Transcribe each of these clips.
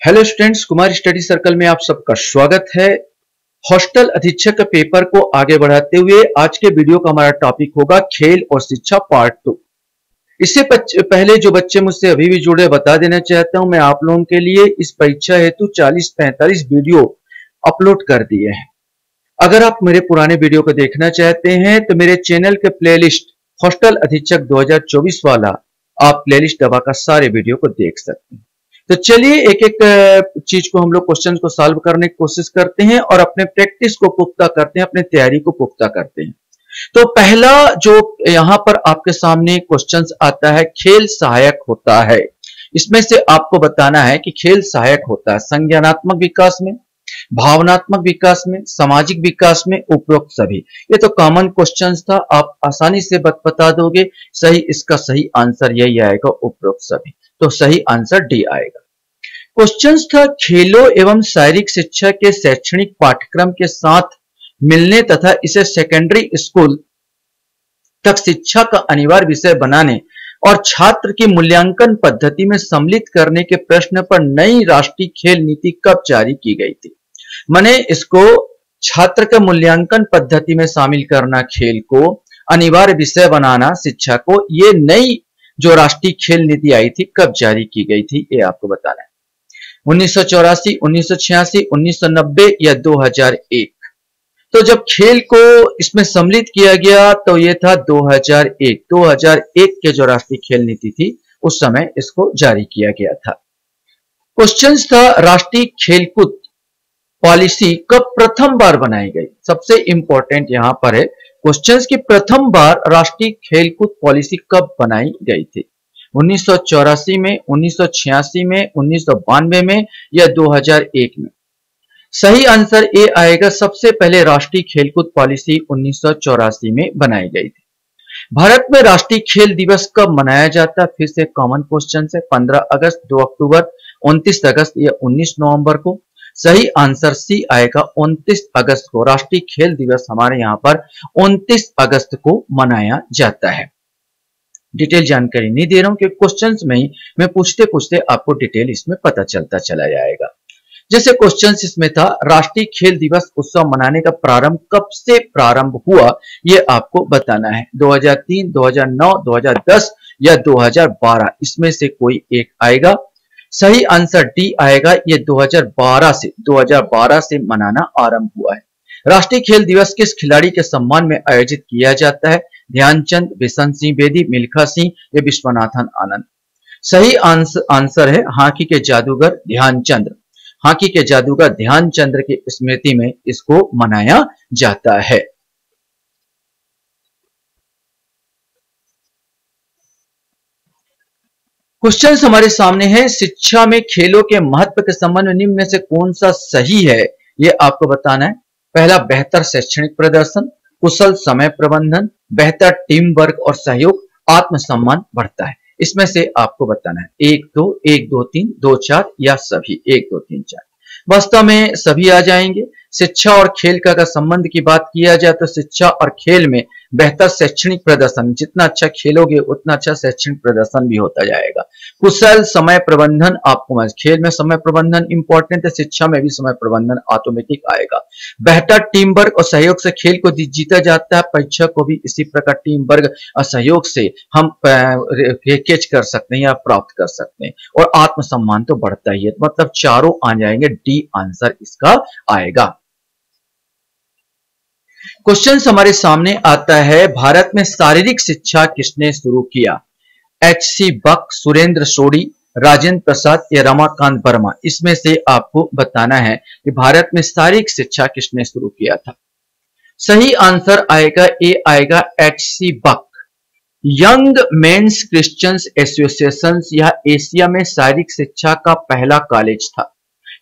Hello students, Kumar study circle में आप सबका स्वागत है। हॉस्टल अधीक्षक पेपर को आगे बढ़ाते हुए आज के वीडियो का हमारा टॉपिक होगा खेल और शिक्षा पार्ट 2। इससे पहले जो बच्चे मुझसे अभी भी जुड़े, बता देना चाहता हूं मैं आप लोगों के लिए इस परीक्षा हेतु 40-45 वीडियो अपलोड कर दिए हैं। अगर आप मेरे पुराने वीडियो को देखना चाहते हैं तो मेरे चैनल के प्लेलिस्ट हॉस्टल अधीक्षक 2024 वाला आप प्लेलिस्ट दबाकर सारे वीडियो को देख सकते हैं। तो चलिए एक एक चीज को हम लोग क्वेश्चन को सॉल्व करने की कोशिश करते हैं और अपने प्रैक्टिस को पुख्ता करते हैं, अपने तैयारी को पुख्ता करते हैं। तो पहला जो यहां पर आपके सामने क्वेश्चंस आता है, खेल सहायक होता है। इसमें से आपको बताना है कि खेल सहायक होता है संज्ञानात्मक विकास में, भावनात्मक विकास में, सामाजिक विकास में, उपरोक्त सभी। ये तो कॉमन क्वेश्चंस था, आप आसानी से बता दोगे। सही, इसका सही आंसर यही आएगा, उपरोक्त सभी। तो सही आंसर डी आएगा। क्वेश्चंस था, खेलों एवं शारीरिक शिक्षा के शैक्षणिक पाठ्यक्रम के साथ मिलने तथा इसे सेकेंडरी स्कूल तक शिक्षा का अनिवार्य विषय बनाने और छात्र की मूल्यांकन पद्धति में सम्मिलित करने के प्रश्न पर नई राष्ट्रीय खेल नीति कब जारी की गई थी। माने इसको छात्र का मूल्यांकन पद्धति में शामिल करना, खेल को अनिवार्य विषय बनाना शिक्षा को, ये नई जो राष्ट्रीय खेल नीति आई थी कब जारी की गई थी, ये आपको बताना है। 1984, 1986, 1990 या 2001। तो जब खेल को इसमें सम्मिलित किया गया तो ये था 2001। 2001 के जो राष्ट्रीय खेल नीति थी उस समय इसको जारी किया गया था। क्वेश्चन था, राष्ट्रीय खेलकूद पॉलिसी कब प्रथम बार बनाई गई। सबसे इंपॉर्टेंट यहां पर है क्वेश्चंस की प्रथम बार राष्ट्रीय खेलकूद पॉलिसी कब बनाई गई थी। 1984 में, 1986 में, 1992 में या 2001 में। सही आंसर ए आएगा। सबसे पहले राष्ट्रीय खेलकूद पॉलिसी 1984 में बनाई गई थी। भारत में राष्ट्रीय खेल दिवस कब मनाया जाता है, फिर से कॉमन क्वेश्चन है। 15 अगस्त, 2 अक्टूबर, 29 अगस्त या 19 नवंबर को। सही आंसर सी आएगा, 29 अगस्त को। राष्ट्रीय खेल दिवस हमारे यहां पर 29 अगस्त को मनाया जाता है। डिटेल जानकारी नहीं दे रहा हूं क्योंकि क्वेश्चंस में ही मैं पूछते पूछते आपको डिटेल इसमें पता चलता चला जाएगा। जैसे क्वेश्चंस इसमें था, राष्ट्रीय खेल दिवस उत्सव मनाने का प्रारंभ कब से प्रारंभ हुआ, ये आपको बताना है। 2003, 2009, 2010 या 2012, इसमें से कोई एक आएगा। सही आंसर डी आएगा, ये 2012 से मनाना आरंभ हुआ है। राष्ट्रीय खेल दिवस किस खिलाड़ी के सम्मान में आयोजित किया जाता है। ध्यानचंद, बिशन सिंह बेदी, मिल्खा सिंह या विश्वनाथन आनंद। सही आंसर है हॉकी के जादूगर ध्यानचंद। हॉकी के जादूगर ध्यानचंद की स्मृति में इसको मनाया जाता है। क्वेश्चन हमारे सामने है, शिक्षा में खेलों के महत्व के संबंध में निम्न में से कौन सा सही है, यह आपको बताना है। पहला, बेहतर शैक्षणिक प्रदर्शन, कुशल समय प्रबंधन, बेहतर टीम वर्क और सहयोग, आत्मसम्मान बढ़ता है। इसमें से आपको बताना है 1, 2, 1, 2, 3, 2, 4 या सभी 1, 2, 3, 4। वास्तव में सभी आ जाएंगे। शिक्षा और खेल का संबंध की बात किया जाए तो शिक्षा और खेल में बेहतर शैक्षणिक प्रदर्शन, जितना अच्छा खेलोगे उतना अच्छा शैक्षणिक प्रदर्शन भी होता जाएगा। कुशल समय प्रबंधन, आपको खेल में समय प्रबंधन इंपॉर्टेंट है, शिक्षा में भी समय प्रबंधन ऑटोमेटिक आएगा। बेहतर टीम वर्क और सहयोग से खेल को जीता जाता है। परीक्षा को भी इसी प्रकार टीम वर्क और सहयोग से हम कैच कर सकते हैं या प्राप्त कर सकते हैं। और आत्मसम्मान तो बढ़ता ही है, मतलब चारों आ जाएंगे। डी आंसर इसका आएगा। क्वेश्चन हमारे सामने आता है, भारत में शारीरिक शिक्षा किसने शुरू किया। H.C. बक, सुरेंद्र सोडी, राजेंद्र प्रसाद या रमाकांत वर्मा। इसमें से आपको बताना है कि भारत में शारीरिक शिक्षा किसने शुरू किया था। सही आंसर आएगा, ए आएगा, H.C. बक। यंग मेंस क्रिश्चियन एसोसिएशन यह एशिया में शारीरिक शिक्षा का पहला कॉलेज था।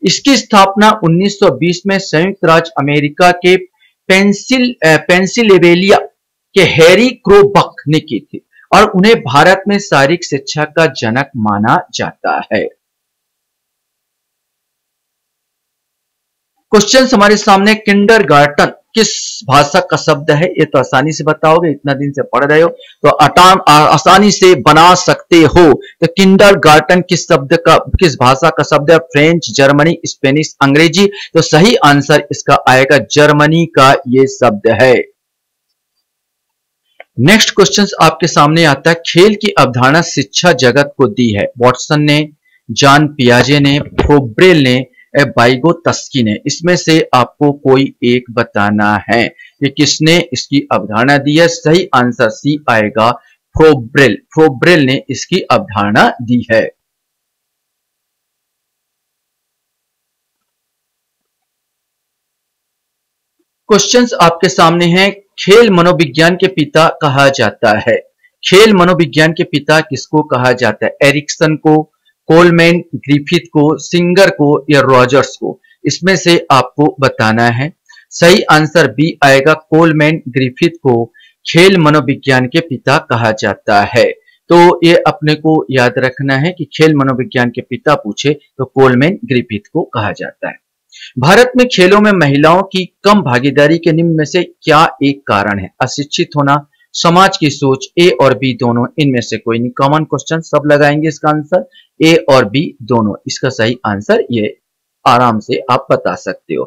इसकी स्थापना 1920 में संयुक्त राज्य अमेरिका के पेंसिल्वेनिया के हैरी क्रो बक ने की थी और उन्हें भारत में शारीरिक शिक्षा का जनक माना जाता है। क्वेश्चन हमारे सामने, किंडरगार्टन किस भाषा का शब्द है? ये तो आसानी से बताओगे, इतना दिन से पढ़ रहे हो तो आसानी से बना सकते हो। तो किंडरगार्टन किस भाषा का शब्द है? फ्रेंच, जर्मनी, स्पेनिश, अंग्रेजी। तो सही आंसर इसका आएगा जर्मनी का ये शब्द है। नेक्स्ट क्वेश्चन आपके सामने आता है, खेल की अवधारणा शिक्षा जगत को दी है। वॉटसन ने, जॉन पियाजे ने, फ्रोबेल ने, वाइगोत्स्की ने। इसमें से आपको कोई एक बताना है कि किसने इसकी अवधारणा दी है। सही आंसर सी आएगा, फ्रोबेल। फ्रोबेल ने इसकी अवधारणा दी है। क्वेश्चंस आपके सामने हैं, खेल मनोविज्ञान के पिता कहा जाता है। खेल मनोविज्ञान के पिता किसको कहा जाता है? एरिक्सन को, कोलमैन, ग्रिफिथ को, सिंगर को या रॉजर्स को? इसमें से आपको बताना है। सही आंसर बी आएगा, कोलमैन ग्रिफिथ को खेल मनोविज्ञान के पिता कहा जाता है। तो ये अपने को याद रखना है कि खेल मनोविज्ञान के पिता पूछे तो कोलमैन ग्रिफिथ को कहा जाता है। भारत में खेलों में महिलाओं की कम भागीदारी के निम्न में से क्या एक कारण है? अशिक्षित होना, समाज की सोच, ए और बी दोनों, इनमें से कोई नहीं। कॉमन क्वेश्चन सब लगाएंगे इसका आंसर, ए और बी दोनों। इसका सही आंसर ये आराम से आप बता सकते हो।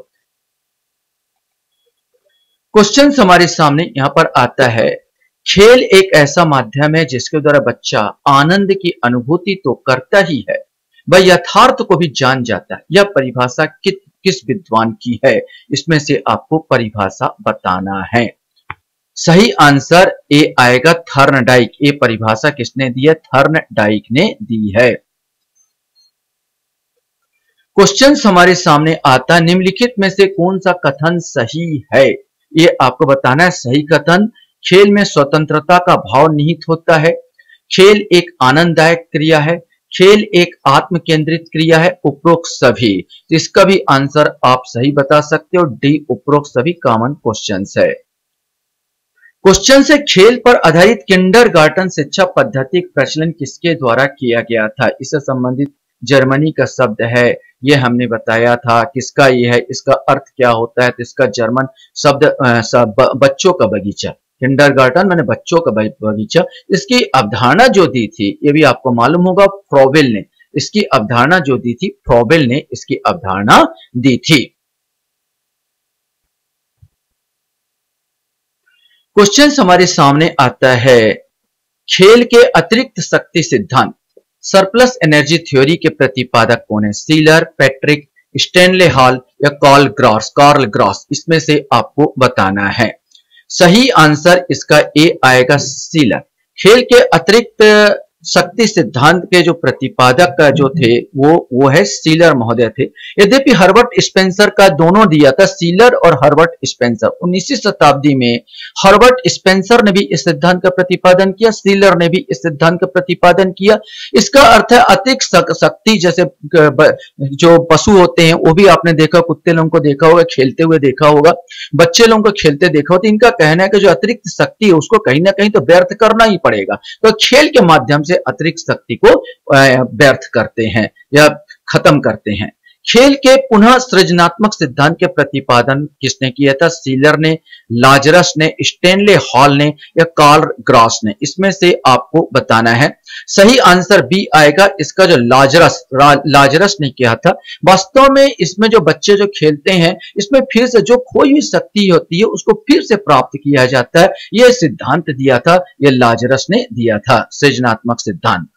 क्वेश्चन हमारे सामने यहां पर आता है, खेल एक ऐसा माध्यम है जिसके द्वारा बच्चा आनंद की अनुभूति तो करता ही है, वह यथार्थ को भी जान जाता है। यह परिभाषा किस विद्वान की है? इसमें से आपको परिभाषा बताना है। सही आंसर ए आएगा, थर्नडाइक। ये परिभाषा किसने दी है? थर्नडाइक ने दी है। क्वेश्चन हमारे सामने आता, निम्नलिखित में से कौन सा कथन सही है? ये आपको बताना है। सही कथन, खेल में स्वतंत्रता का भाव निहित होता है, खेल एक आनंददायक क्रिया है, खेल एक आत्म केंद्रित क्रिया है, उपरोक्त सभी। तो इसका भी आंसर आप सही बता सकते हो, डी उपरोक्त सभी कॉमन क्वेश्चंस है। क्वेश्चन से, खेल पर आधारित किंडरगार्टन शिक्षा पद्धति का प्रचलन किसके द्वारा किया गया था? इससे संबंधित जर्मनी का शब्द है, ये हमने बताया था। किसका ये है, इसका अर्थ क्या होता है? तो इसका जर्मन शब्द बच्चों का बगीचा, किंडरगार्टन माने बच्चों का बगीचा। इसकी अवधारणा जो दी थी ये भी आपको मालूम होगा, फ्रोबेल ने इसकी अवधारणा जो दी थी, फ्रोबेल ने इसकी अवधारणा दी थी। क्वेश्चन हमारे सामने आता है, खेल के अतिरिक्त शक्ति सिद्धांत सरप्लस एनर्जी थ्योरी के प्रतिपादक कौन है? सीलर, पैट्रिक, स्टैनले हॉल या कार्ल ग्रॉस? इसमें से आपको बताना है। सही आंसर इसका ए आएगा, सीलर। खेल के अतिरिक्त शक्ति सिद्धांत के जो प्रतिपादक जो थे वो है सीलर महोदय थे। यद्यपि हर्बर्ट स्पेंसर का दोनों दिया था, सीलर और हर्बर्ट स्पेंसर। 19वीं शताब्दी में हर्बर्ट स्पेंसर ने भी इस सिद्धांत का प्रतिपादन किया, सीलर ने भी इस सिद्धांत का प्रतिपादन किया। इसका अर्थ है अतिरिक्त शक्ति, जैसे जो पशु होते हैं वो भी आपने देखा, कुत्ते लोगों को देखा होगा, खेलते हुए देखा होगा, बच्चे लोगों को खेलते देखा होगा। इनका कहना है कि जो अतिरिक्त शक्ति है उसको कहीं ना कहीं तो व्यर्थ करना ही पड़ेगा, तो खेल के माध्यम से अतिरिक्त शक्ति को व्यर्थ करते हैं या खत्म करते हैं। खेल के पुनः सृजनात्मक सिद्धांत के प्रतिपादन किसने किया था? सीलर ने, लाजरस ने, स्टैनले हॉल ने या कार्ल ग्रॉस ने? इसमें से आपको बताना है। सही आंसर बी आएगा, इसका जो लाजरस ने किया था। वास्तव में इसमें जो बच्चे जो खेलते हैं, इसमें फिर से जो खोई हुई शक्ति होती है उसको फिर से प्राप्त किया जाता है। यह सिद्धांत दिया था, यह लाजरस ने दिया था, सृजनात्मक सिद्धांत।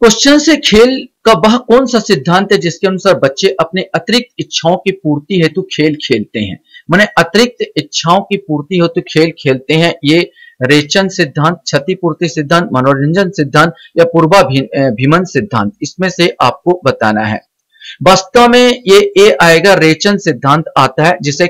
क्वेश्चन से, खेल का वह कौन सा सिद्धांत है जिसके अनुसार बच्चे अपने अतिरिक्त इच्छाओं की पूर्ति हेतु खेल खेलते हैं? माने अतिरिक्त इच्छाओं की पूर्ति हेतु खेल खेलते हैं। ये रेचन सिद्धांत, क्षतिपूर्ति सिद्धांत, मनोरंजन सिद्धांत या पूर्वाभिमन सिद्धांत? इसमें से आपको बताना है। वास्तव में ये ए आएगा, रेचन सिद्धांत आता है, जिसे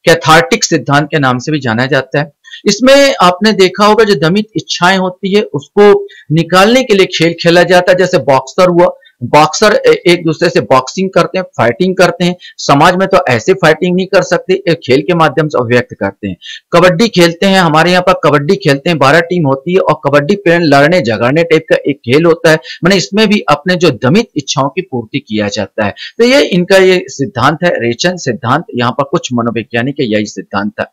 कैथार्टिक सिद्धांत के नाम से भी जाना जाता है। इसमें आपने देखा होगा जो दमित इच्छाएं होती है उसको निकालने के लिए खेल खेला जाता है, जैसे बॉक्सर हुआ, बॉक्सर एक दूसरे से बॉक्सिंग करते हैं, फाइटिंग करते हैं। समाज में तो ऐसे फाइटिंग नहीं कर सकते, एक खेल के माध्यम से अभिव्यक्त करते हैं। कबड्डी खेलते हैं, हमारे यहाँ पर कबड्डी खेलते हैं, 12 टीम होती है और कबड्डी पे लड़ने झगड़ने टाइप का एक खेल होता है। मैंने इसमें भी अपने जो दमित इच्छाओं की पूर्ति किया जाता है। तो ये इनका ये सिद्धांत है, रेचन सिद्धांत। यहाँ पर कुछ मनोवैज्ञानिक यही सिद्धांत है।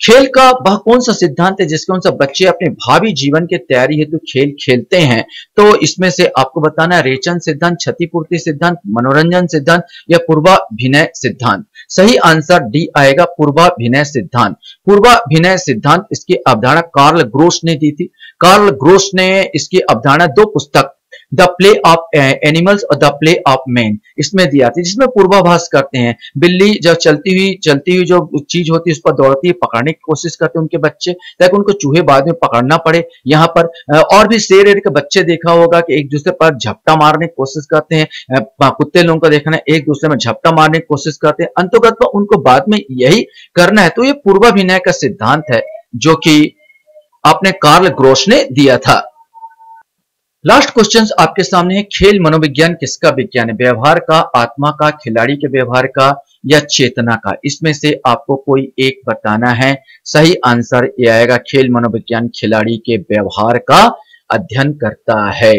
खेल का वह कौन सा सिद्धांत है जिसके अनुसार बच्चे अपने भावी जीवन की तैयारी हेतु खेल खेलते हैं? तो इसमें से आपको बताना है रेचन सिद्धांत, क्षतिपूर्ति सिद्धांत, मनोरंजन सिद्धांत या पूर्वाभिनय सिद्धांत। सही आंसर डी आएगा, पूर्वाभिनय सिद्धांत। पूर्वाभिनय सिद्धांत इसकी अवधारणा कार्ल ग्रोस ने दी थी। कार्ल ग्रोस ने इसकी अवधारणा दो पुस्तक द प्ले ऑफ एनिमल्स और द प्ले ऑफ मैन इसमें दिया था, जिसमें पूर्वाभास करते हैं। बिल्ली जब चलती हुई जो चीज होती है उस पर दौड़ती है, पकड़ने की कोशिश करते हैं उनके बच्चे, ताकि उनको चूहे बाद में पकड़ना पड़े। यहाँ पर और भी शेर के बच्चे देखा होगा कि एक दूसरे पर झपटा मारने की कोशिश करते हैं। कुत्ते लोगों को देखना है, एक दूसरे में झपटा मारने की कोशिश करते हैं, अंततः उनको बाद में यही करना है। तो ये पूर्वाभिनय का सिद्धांत है जो कि आपने कार्ल ग्रोस ने दिया था। लास्ट क्वेश्चन आपके सामने है, खेल मनोविज्ञान किसका विज्ञान है? व्यवहार का, आत्मा का, खिलाड़ी के व्यवहार का या चेतना का? इसमें से आपको कोई एक बताना है। सही आंसर ये आएगा, खेल मनोविज्ञान खिलाड़ी के व्यवहार का अध्ययन करता है।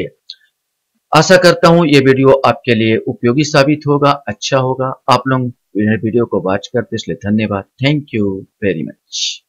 आशा करता हूं ये वीडियो आपके लिए उपयोगी साबित होगा, अच्छा होगा। आप लोग वीडियो को वॉच करते इसलिए धन्यवाद। Thank you very much.